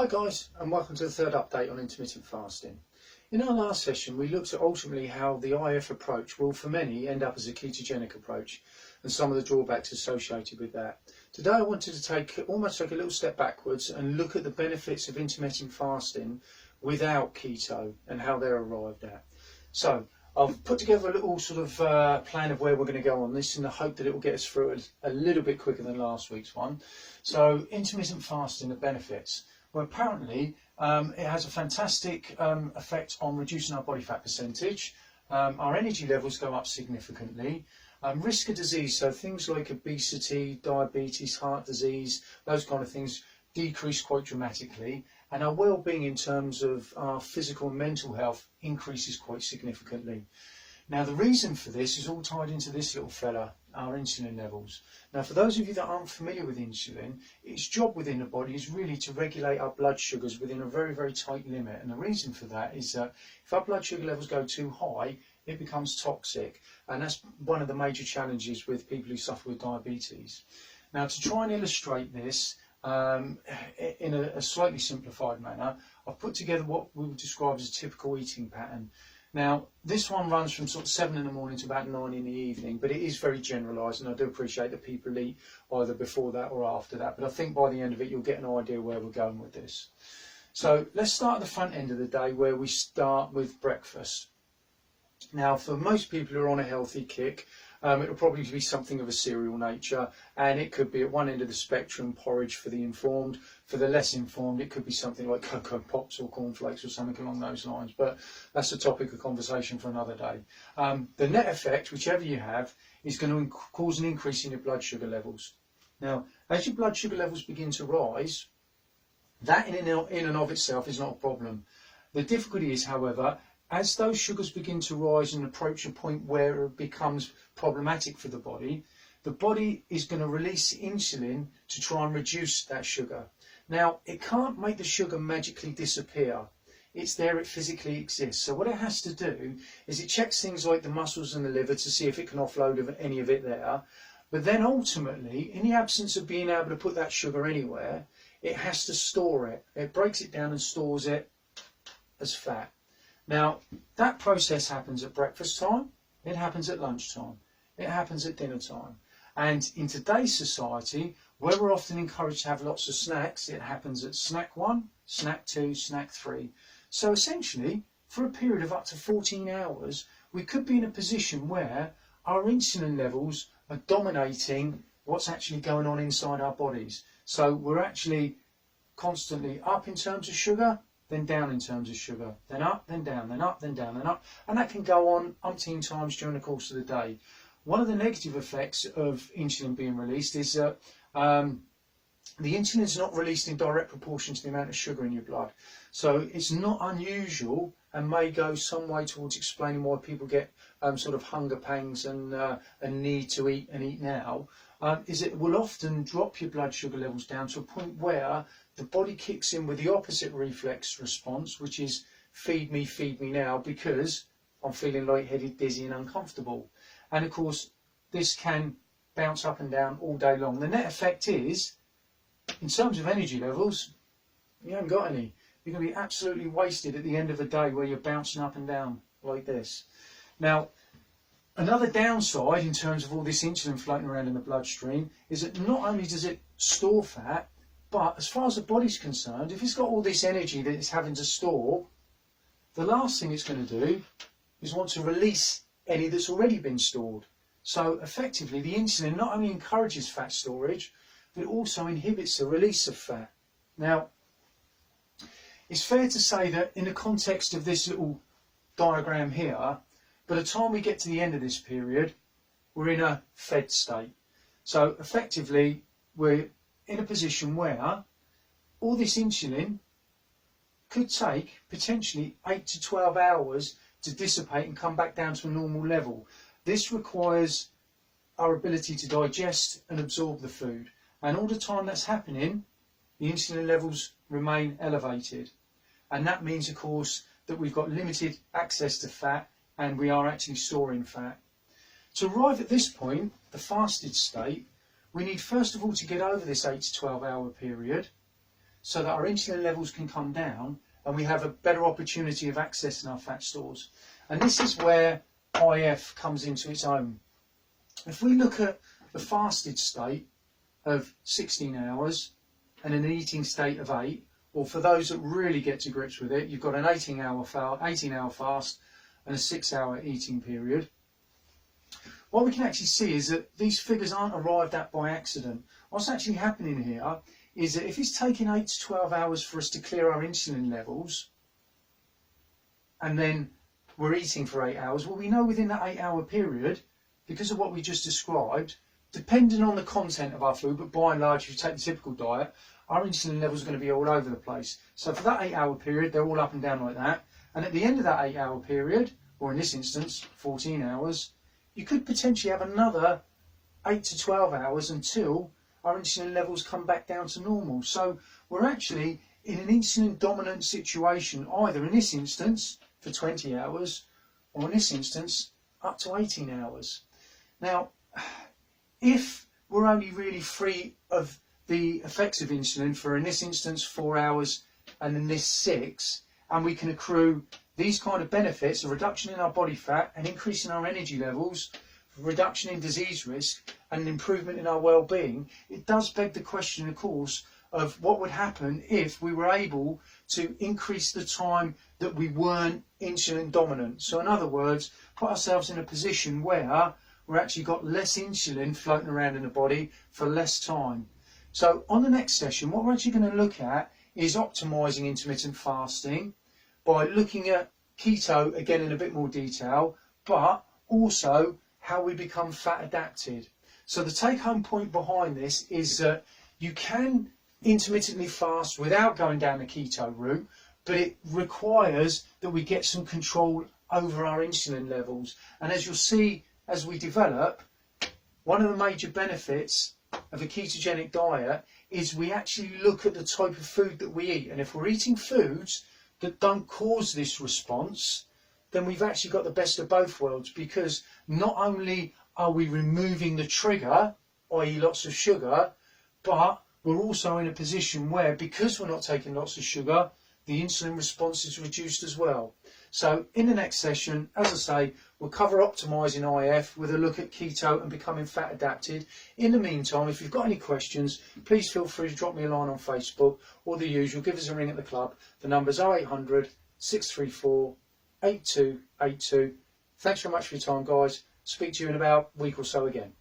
Hi guys, and welcome to the third update on intermittent fasting. In our last session we looked at ultimately how the IF approach will for many end up as a ketogenic approach and some of the drawbacks associated with that. Today I wanted to almost take a little step backwards and look at the benefits of intermittent fasting without keto and how they're arrived at. So I've put together a little sort of plan of where we're going to go on this in the hope that it will get us through it a little bit quicker than last week's one. So intermittent fasting, the benefits. Well, apparently it has a fantastic effect on reducing our body fat percentage. Our energy levels go up significantly. Risk of disease, so things like obesity, diabetes, heart disease, those kind of things decrease quite dramatically. And our well-being in terms of our physical and mental health increases quite significantly. Now the reason for this is all tied into this little fella, our insulin levels. Now for those of you that aren't familiar with insulin, its job within the body is really to regulate our blood sugars within a very, very tight limit. And the reason for that is that if our blood sugar levels go too high, it becomes toxic. And that's one of the major challenges with people who suffer with diabetes. Now to try and illustrate this in a slightly simplified manner, I've put together what we would describe as a typical eating pattern. Now, this one runs from sort of 7 in the morning to about 9 in the evening, but it is very generalised, and I do appreciate that people eat either before that or after that, but I think by the end of it you'll get an idea where we're going with this. So let's start at the front end of the day where we start with breakfast. Now, for most people who are on a healthy kick, it'll probably be something of a cereal nature, and it could be at one end of the spectrum porridge for the informed. For the less informed, it could be something like Cocoa Pops or cornflakes or something along those lines, but that's a topic of conversation for another day. The net effect, whichever you have, is going to cause an increase in your blood sugar levels. Now, as your blood sugar levels begin to rise, that in and of itself is not a problem. The difficulty is, however, as those sugars begin to rise and approach a point where it becomes problematic for the body is going to release insulin to try and reduce that sugar. Now, it can't make the sugar magically disappear. It's there, it physically exists. So what it has to do is it checks things like the muscles and the liver to see if it can offload any of it there. But then ultimately, in the absence of being able to put that sugar anywhere, it has to store it. It breaks it down and stores it as fat. Now, that process happens at breakfast time, it happens at lunchtime, it happens at dinner time. And in today's society, where we're often encouraged to have lots of snacks, it happens at snack 1, snack 2, snack 3. So essentially, for a period of up to 14 hours, we could be in a position where our insulin levels are dominating what's actually going on inside our bodies. So we're actually constantly up in terms of sugar, then down in terms of sugar, then up, then down, then up, then down, then up. And that can go on umpteen times during the course of the day. One of the negative effects of insulin being released is that the insulin is not released in direct proportion to the amount of sugar in your blood. So it's not unusual and may go some way towards explaining why people get sort of hunger pangs and a need to eat and eat now, is it will often drop your blood sugar levels down to a point where the body kicks in with the opposite reflex response, which is feed me now, because I'm feeling lightheaded, dizzy and uncomfortable. And of course, this can bounce up and down all day long. The net effect is, in terms of energy levels, you haven't got any. You're going to be absolutely wasted at the end of the day where you're bouncing up and down like this. Now, another downside in terms of all this insulin floating around in the bloodstream is that not only does it store fat, but as far as the body's concerned, if it's got all this energy that it's having to store, the last thing it's going to do is want to release any that's already been stored. So effectively, the insulin not only encourages fat storage, but also inhibits the release of fat. Now, it's fair to say that in the context of this little diagram here, by the time we get to the end of this period, we're in a fed state. So effectively, we're in a position where all this insulin could take potentially 8 to 12 hours to dissipate and come back down to a normal level. This requires our ability to digest and absorb the food. And all the time that's happening, the insulin levels remain elevated. And that means, of course, that we've got limited access to fat and we are actually storing fat. To arrive at this point, the fasted state, we need first of all to get over this 8 to 12 hour period. so that our insulin levels can come down and we have a better opportunity of accessing our fat stores. And this is where IF comes into its own. If we look at the fasted state of 16 hours and an eating state of 8, or for those that really get to grips with it, you've got an 18-hour fast and a 6-hour eating period. What we can actually see is that these figures aren't arrived at by accident. What's actually happening here is that if it's taking 8 to 12 hours for us to clear our insulin levels, and then we're eating for 8 hours, well, we know within that 8-hour period, because of what we just described, depending on the content of our food, but by and large, if you take the typical diet, our insulin levels are going to be all over the place. So for that 8-hour period, they're all up and down like that. And at the end of that 8-hour period, or in this instance, 14 hours, you could potentially have another 8 to 12 hours until our insulin levels come back down to normal. So we're actually in an insulin dominant situation, either in this instance for 20 hours, or in this instance up to 18 hours. Now, if we're only really free of the effects of insulin for, in this instance, 4 hours and in this 6, and we can accrue these kind of benefits, a reduction in our body fat, an increase in our energy levels, reduction in disease risk, and an improvement in our well-being, it does beg the question, of course, of what would happen if we were able to increase the time that we weren't insulin dominant. So in other words, put ourselves in a position where we've actually got less insulin floating around in the body for less time. So on the next session, what we're actually going to look at is optimizing intermittent fasting by looking at keto again in a bit more detail, but also how we become fat adapted. So the take home point behind this is that you can intermittently fast without going down the keto route, but it requires that we get some control over our insulin levels. And as you'll see as we develop, one of the major benefits of a ketogenic diet is we actually look at the type of food that we eat. And if we're eating foods that don't cause this response, then we've actually got the best of both worlds, because not only are we removing the trigger, i.e. lots of sugar, but we're also in a position where, because we're not taking lots of sugar, the insulin response is reduced as well. So in the next session, as I say, we'll cover optimizing IF with a look at keto and becoming fat adapted. In the meantime, if you've got any questions, please feel free to drop me a line on Facebook, or the usual, give us a ring at the club. The number's 0800 634 8282. Thanks very much for your time, guys. Speak to you in about a week or so again.